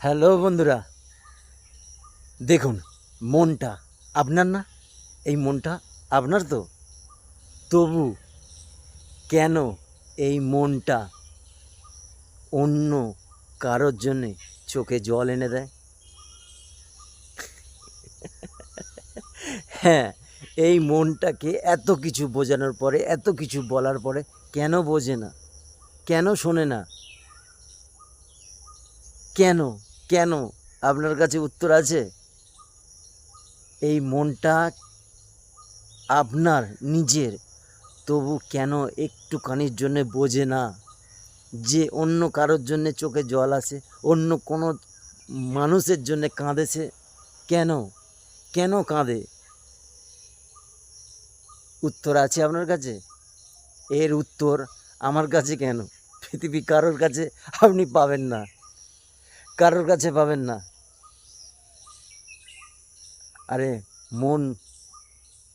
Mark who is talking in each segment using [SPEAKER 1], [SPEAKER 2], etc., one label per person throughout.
[SPEAKER 1] Hello বন্ধুরা, দেখুন মনটা আপনার না, এই মনটা আপনার তো। তবু কেন এই মনটা অন্য কারোর জন্যে চোখে জল এনে দেয়? হ্যাঁ, এই মনটাকে এত কিছু বোঝানোর পরে, এত কিছু বলার পরে কেন বোঝে না, কেন শোনে না, কেন কেন আপনার কাছে উত্তর আছে? এই মনটা আপনার নিজের, তবু কেন একটুখানির জন্যে বোঝে না যে অন্য কারোর জন্যে চোখে জল আসে, অন্য কোনো মানুষের জন্যে কাঁদেছে? কেন কেন কাঁদে? উত্তর আছে আপনার কাছে? এর উত্তর আমার কাছে কেন, পৃথিবী কারোর কাছে আপনি পাবেন না, কারোর কাছে পাবেন না। আরে মন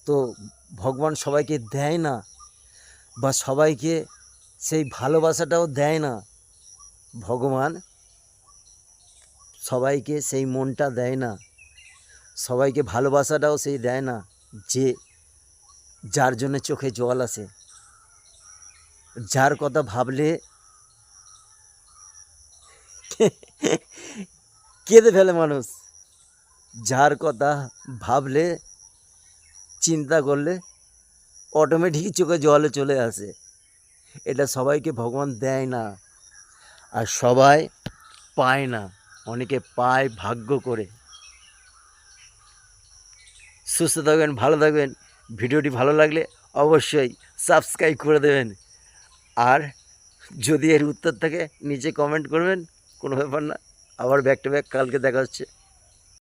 [SPEAKER 1] তো ভগবান সবাইকে দেয় না, বা সবাইকে সেই ভালোবাসাটাও দেয় না। ভগবান সবাইকে সেই মনটা দেয় না, সবাইকে ভালোবাসাটাও সেই দেয় না, যে যার জন্য চোখে জল আসে, যার কথা ভাবলে কেঁদে ফেলে মানুষ, যার কথা ভাবলে, চিন্তা করলে অটোমেটিকই চোখে জলে চলে আসে। এটা সবাইকে ভগবান দেয় না, আর সবাই পায় না, অনেকে পায় ভাগ্য করে। সুস্থ থাকবেন, ভালো থাকবেন। ভিডিওটি ভালো লাগলে অবশ্যই সাবস্ক্রাইব করে দেবেন, আর যদি এর উত্তর থাকে নিচে কমেন্ট করবেন, কোনো ব্যাপার না। আবার ব্যাক টু ব্যাক কালকে দেখা হচ্ছে।